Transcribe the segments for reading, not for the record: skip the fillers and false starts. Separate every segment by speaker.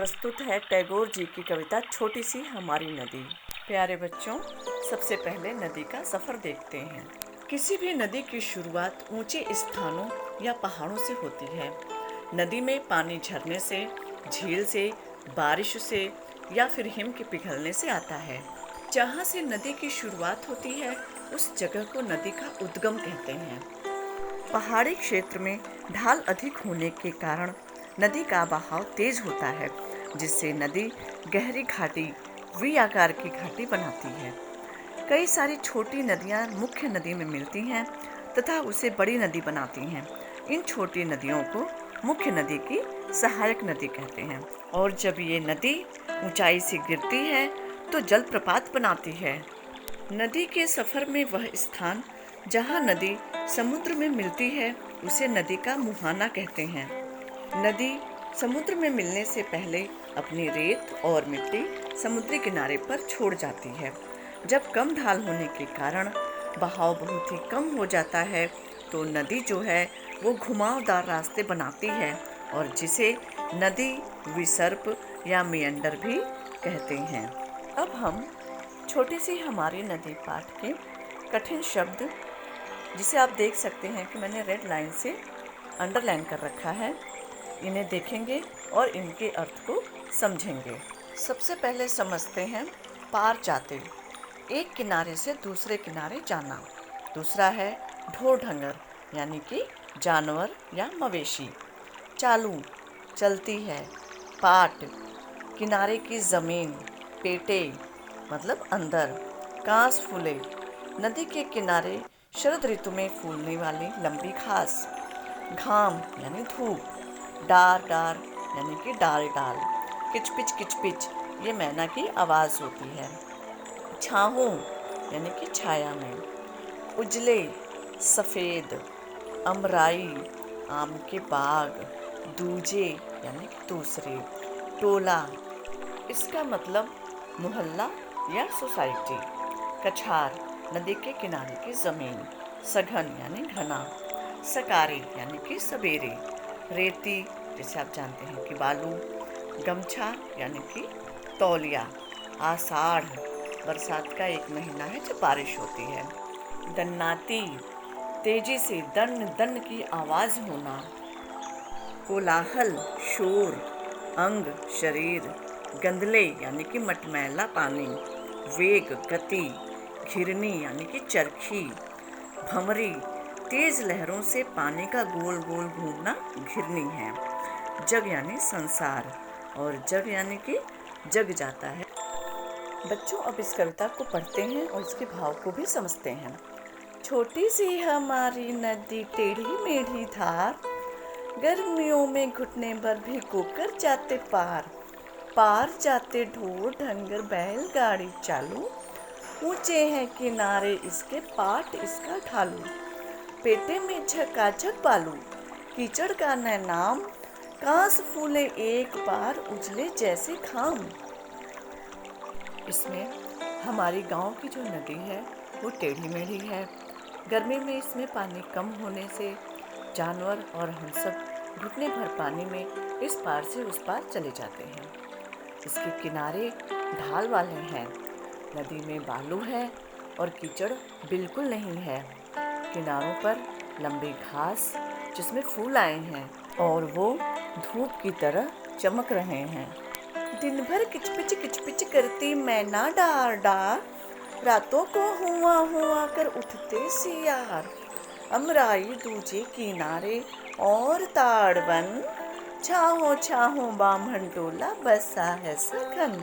Speaker 1: प्रस्तुत है टैगोर जी की कविता छोटी सी हमारी नदी। प्यारे बच्चों, सबसे पहले नदी का सफ़र देखते हैं। किसी भी नदी की शुरुआत ऊंचे स्थानों या पहाड़ों से होती है। नदी में पानी झरने से, झील से, बारिश से या फिर हिम के पिघलने से आता है। जहाँ से नदी की शुरुआत होती है उस जगह को नदी का उद्गम कहते हैं। पहाड़ी क्षेत्र में ढाल अधिक होने के कारण नदी का बहाव तेज होता है, जिससे नदी गहरी घाटी, वी आकार की घाटी बनाती है। कई सारी छोटी नदियाँ मुख्य नदी में मिलती हैं तथा उसे बड़ी नदी बनाती हैं। इन छोटी नदियों को मुख्य नदी की सहायक नदी कहते हैं। और जब ये नदी ऊंचाई से गिरती है तो जलप्रपात बनाती है। नदी के सफ़र में वह स्थान जहाँ नदी समुद्र में मिलती है उसे नदी का मुहाना कहते हैं। नदी समुद्र में मिलने से पहले अपनी रेत और मिट्टी समुद्री किनारे पर छोड़ जाती है। जब कम ढाल होने के कारण बहाव बहुत ही कम हो जाता है तो नदी जो है वो घुमावदार रास्ते बनाती है और जिसे नदी विसर्प या मियंडर भी कहते हैं। अब हम छोटी सी हमारी नदी पाठ के कठिन शब्द, जिसे आप देख सकते हैं कि मैंने रेड लाइन से अंडरलाइन कर रखा है, इन्हें देखेंगे और इनके अर्थ को समझेंगे। सबसे पहले समझते हैं पार जाते, एक किनारे से दूसरे किनारे जाना। दूसरा है ढोर ढंगर, यानी कि जानवर या मवेशी। चालू, चलती है। पाट, किनारे की ज़मीन। पेटे, मतलब अंदर। कांस फूले, नदी के किनारे शरद ऋतु में फूलने वाली लंबी घास। घाम यानी धूप। डार डार यानी कि डाल डाल। किचपिच किचपिच, ये मैना की आवाज़ होती है। छाहों यानी कि छाया में। उजले, सफ़ेद। अमराई, आम के बाग। दूजे यानी कि दूसरे। टोला, इसका मतलब मोहल्ला या सोसाइटी। कछार, नदी के किनारे की ज़मीन। सघन यानी घना। सकारे यानी कि सवेरे। रेती, जैसे आप जानते हैं कि बालू। गमछा यानी कि तौलिया। आषाढ़, बरसात का एक महीना है जब बारिश होती है। दन्नाती, तेजी से दन दन की आवाज़ होना। कोलाहल, शोर। अंग, शरीर। गंदले यानी कि मटमैला पानी। वेग, गति। घिरनी यानी कि चरखी। भंवरी, तेज लहरों से पानी का गोल गोल घूमना घिरनी है। जग यानी संसार, और जग यानी कि जग जाता है। बच्चों, अब इस कविता को पढ़ते हैं और इसके भाव को भी समझते हैं। छोटी सी हमारी नदी, टेढ़ी मेढ़ी धार, गर्मियों में घुटने भर भिगोकर जाते पार। पार जाते ढोर ढंगर, बैलगाड़ी चालू, ऊंचे हैं किनारे इसके, पाट इसका ढालू। पेटे में झकाझक बालू, कीचड़ का न नाम, कांस फूले एक बार, उजले जैसे घाम। इसमें हमारी गांव की जो नदी है वो टेढ़ी मेढ़ी है। गर्मी में इसमें पानी कम होने से जानवर और हम सब घुटने भर पानी में इस पार से उस पार चले जाते हैं। इसके किनारे ढाल वाले हैं। नदी में बालू है और कीचड़ बिल्कुल नहीं है। किनारों पर लंबी घास जिसमें फूल आए हैं और वो धूप की तरह चमक रहे हैं। दिन भर किचपिच करती मैना डार डार, रातों को हुआ हुआ कर उठते सियार। अमराई दूजे किनारे और ताड़वन, छाहों छाहों बाम्हन टोला बसा है सघन।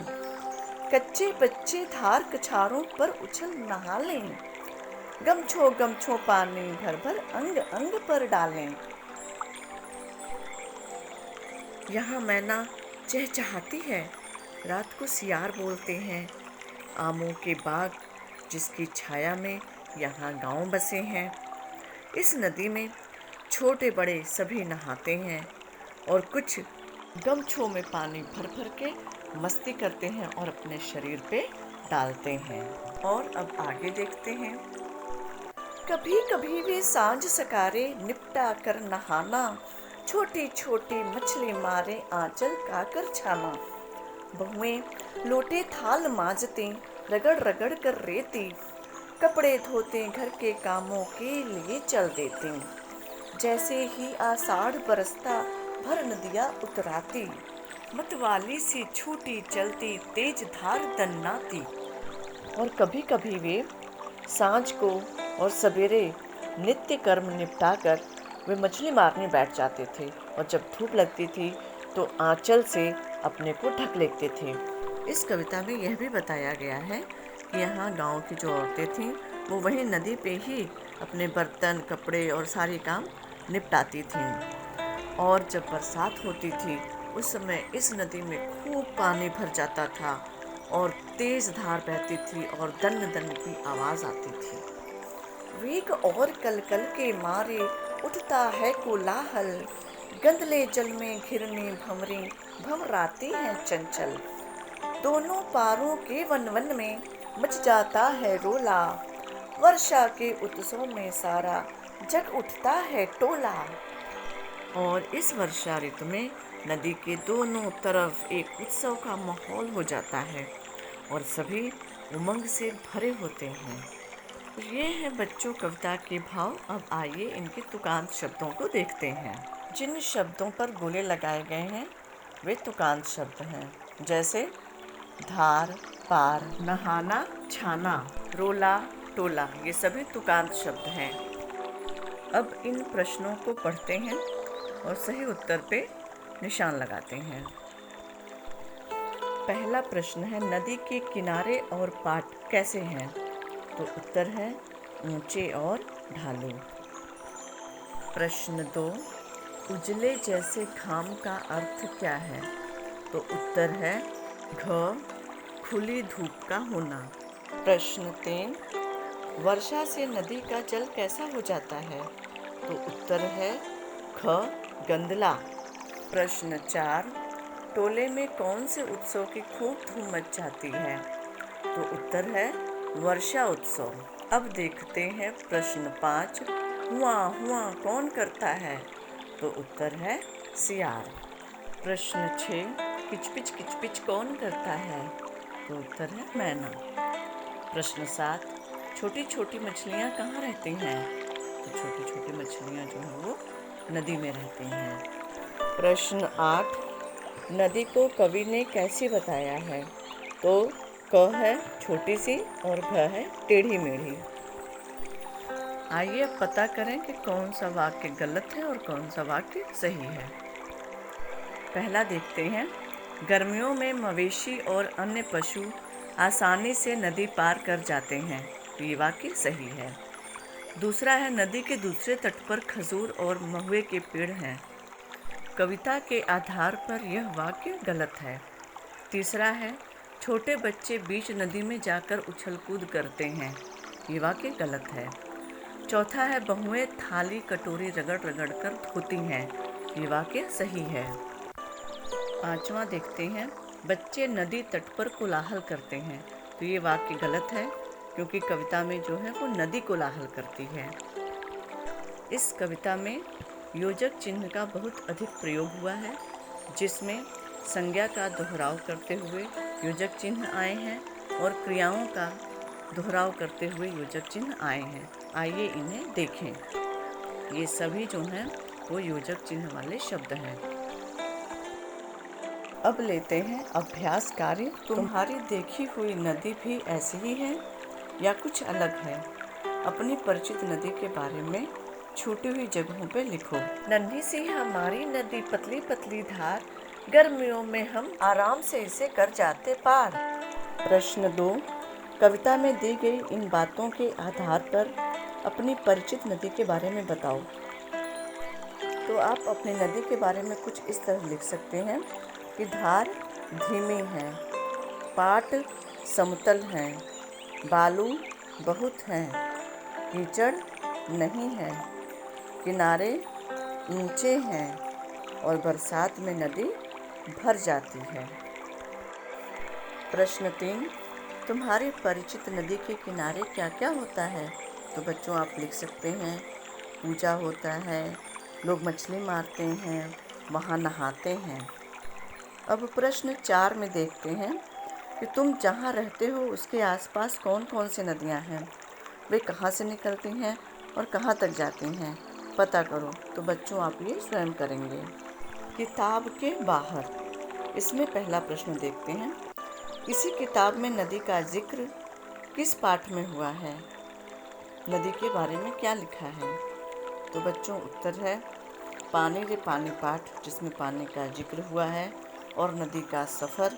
Speaker 1: कच्चे बच्चे धार कछारों पर उछल नहा लें, गमछो गमछो पानी भर भर अंग अंग पर डालें। यहाँ मैना चहचहाती है, रात को सियार बोलते हैं। आमों के बाग जिसकी छाया में यहाँ गांव बसे हैं। इस नदी में छोटे बड़े सभी नहाते हैं और कुछ गमछों में पानी भर भर के मस्ती करते हैं और अपने शरीर पे डालते हैं। और अब आगे देखते हैं। कभी कभी वे सांझ सकारे निपटा कर नहाना, छोटी छोटी मछली मारे आंचल काकर छाना। बहुएं लोटे थाल मांजते, रगड़ रगड़ कर रेती, कपड़े धोते, घर के कामों के लिए चल देते। जैसे ही आषाढ़ बरसता, भर नदियाँ उतराती, मतवाली सी छूटी चलती, तेज धार दन्नाती। और कभी कभी वे सांझ को और सवेरे नित्य कर्म निपटाकर वे मछली मारने बैठ जाते थे, और जब धूप लगती थी तो आंचल से अपने को ढक लेते थे। इस कविता में यह भी बताया गया है कि यहाँ गांव की जो औरतें थीं वो वहीं नदी पे ही अपने बर्तन, कपड़े और सारे काम निपटाती थीं। और जब बरसात होती थी उस समय इस नदी में खूब पानी भर जाता था और तेज धार बहती थी और दन दन की आवाज आती थी। वेग और कलकल के मारे उठता है कोलाहल, गंदले जल में घिरने भंवरे भंवराते हैं चंचल। दोनों पारों के वन वन में मच जाता है रोला, वर्षा के उत्सव में सारा जग उठता है टोला। और इस वर्षा ऋतु में नदी के दोनों तरफ एक उत्सव का माहौल हो जाता है और सभी उमंग से भरे होते हैं। ये हैं बच्चों कविता के भाव। अब आइए इनके तुकांत शब्दों को देखते हैं। जिन शब्दों पर गोले लगाए गए हैं वे तुकांत शब्द हैं, जैसे धार, पार, नहाना, छाना, रोला, टोला, ये सभी तुकांत शब्द हैं। अब इन प्रश्नों को पढ़ते हैं और सही उत्तर पे निशान लगाते हैं। पहला प्रश्न है, नदी के किनारे और पाट कैसे हैं? तो उत्तर है ऊंचे और ढालू। प्रश्न 2, उजले जैसे घाम का अर्थ क्या है? तो उत्तर है घ, खुली धूप का होना। प्रश्न 3, वर्षा से नदी का जल कैसा हो जाता है? तो उत्तर है ख, गंदला। प्रश्न 4, टोले में कौन से उत्सव की खूब धूम मच जाती है? तो उत्तर है वर्षा उत्सव। अब देखते हैं प्रश्न 5, हुआ हुआ कौन करता है? तो उत्तर है सियार। प्रश्न 6, किचपिच किचपिच कौन करता है? तो उत्तर है मैना। प्रश्न 7, छोटी छोटी मछलियाँ कहाँ रहती हैं? तो छोटी छोटी मछलियाँ जो हैं वो नदी में रहती हैं। प्रश्न 8, नदी को कवि ने कैसे बताया है? तो क है छोटी सी और घ है टेढ़ी मेढ़ी। आइए अब पता करें कि कौन सा वाक्य गलत है और कौन सा वाक्य सही है। पहला देखते हैं, गर्मियों में मवेशी और अन्य पशु आसानी से नदी पार कर जाते हैं। तो ये वाक्य सही है। दूसरा है, नदी के दूसरे तट पर खजूर और महुए के पेड़ हैं। कविता के आधार पर यह वाक्य गलत है। तीसरा है, छोटे बच्चे बीच नदी में जाकर उछल कूद करते हैं। ये वाक्य गलत है। चौथा है, बहुएं थाली कटोरी रगड़ रगड़ कर धोती हैं। ये वाक्य सही है। पांचवा देखते हैं, बच्चे नदी तट पर कोलाहल करते हैं। तो ये वाक्य गलत है क्योंकि कविता में जो है वो नदी कोलाहल करती है। इस कविता में योजक चिन्ह का बहुत अधिक प्रयोग हुआ है, जिसमें संज्ञा का दोहराव करते हुए योजक चिन्ह आए हैं और क्रियाओं का दोहराव करते हुए योजक चिन्ह आए हैं। आइए इन्हें देखें। ये सभी जो हैं वो योजक चिन्ह वाले शब्द हैं। अब लेते हैं अभ्यास कार्य। तुम्हारी देखी हुई नदी भी ऐसी ही है या कुछ अलग है? अपनी परिचित नदी के बारे में छूटी हुई जगहों पे लिखो। नन्ही सी हमारी नदी पतली पतली धार, गर्मियों में हम आराम से इसे कर जाते पार। प्रश्न 2, कविता में दी गई इन बातों के आधार पर अपनी परिचित नदी के बारे में बताओ। तो आप अपनी नदी के बारे में कुछ इस तरह लिख सकते हैं कि धार धीमी है, पाट समतल हैं, बालू बहुत हैं, कीचड़ नहीं है, किनारे ऊंचे हैं और बरसात में नदी भर जाती है। प्रश्न 3, तुम्हारी परिचित नदी के किनारे क्या क्या होता है? तो बच्चों आप लिख सकते हैं, पूजा होता है, लोग मछली मारते हैं, वहाँ नहाते हैं। अब प्रश्न 4 में देखते हैं कि तुम जहाँ रहते हो उसके आसपास कौन कौन सी नदियाँ हैं, वे कहाँ से निकलती हैं और कहाँ तक जाती हैं, पता करो। तो बच्चों आप ये स्वयं करेंगे। किताब के बाहर, इसमें पहला प्रश्न देखते हैं। इसी किताब में नदी का जिक्र किस पाठ में हुआ है? नदी के बारे में क्या लिखा है? तो बच्चों उत्तर है पानी रे पानी पाठ, जिसमें पानी का जिक्र हुआ है, और नदी का सफ़र,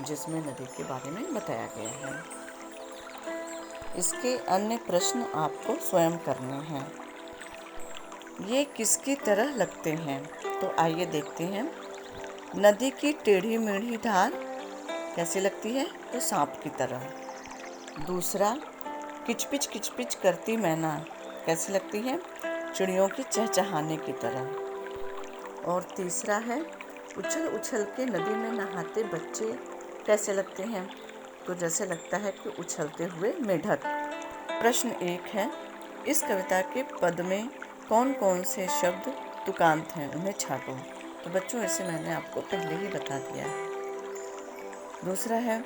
Speaker 1: जिसमें नदी के बारे में बताया गया है। इसके अन्य प्रश्न आपको स्वयं करने हैं। ये किसकी तरह लगते हैं? तो आइए देखते हैं। नदी की टेढ़ी मेढ़ी धार कैसी लगती है? तो सांप की तरह। दूसरा, किचपिच किचपिच करती मैना कैसी लगती है? चिड़ियों की चहचहाने की तरह। और तीसरा है, उछल उछल के नदी में नहाते बच्चे कैसे लगते हैं? तो जैसे लगता है कि उछलते हुए मेढक। प्रश्न 1 है, इस कविता के पद में कौन कौन से शब्द तुकांत हैं, उन्हें छाटो। तो बच्चों इसे मैंने आपको पहले ही बता दिया है। दूसरा है,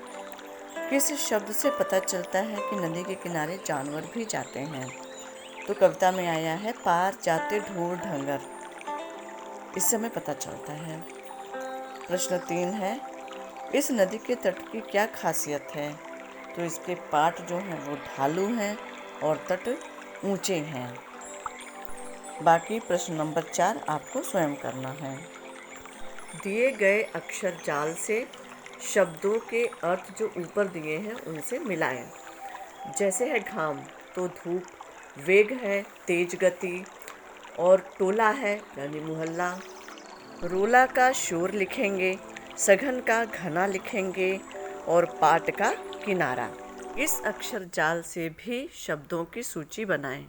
Speaker 1: किस शब्द से पता चलता है कि नदी के किनारे जानवर भी जाते हैं? तो कविता में आया है पार जाते ढोर ढंगर, इससे हमें पता चलता है। प्रश्न 3 है, इस नदी के तट की क्या खासियत है? तो इसके पाट जो हैं वो ढालू हैं और तट ऊंचे हैं। बाकी प्रश्न नंबर 4 आपको स्वयं करना है। दिए गए अक्षर जाल से शब्दों के अर्थ जो ऊपर दिए हैं उनसे मिलाएं। जैसे है घाम तो धूप, वेग है तेज गति, और टोला है यानी मोहल्ला। रोला का शोर लिखेंगे, सघन का घना लिखेंगे, और पाट का किनारा। इस अक्षर जाल से भी शब्दों की सूची बनाएं।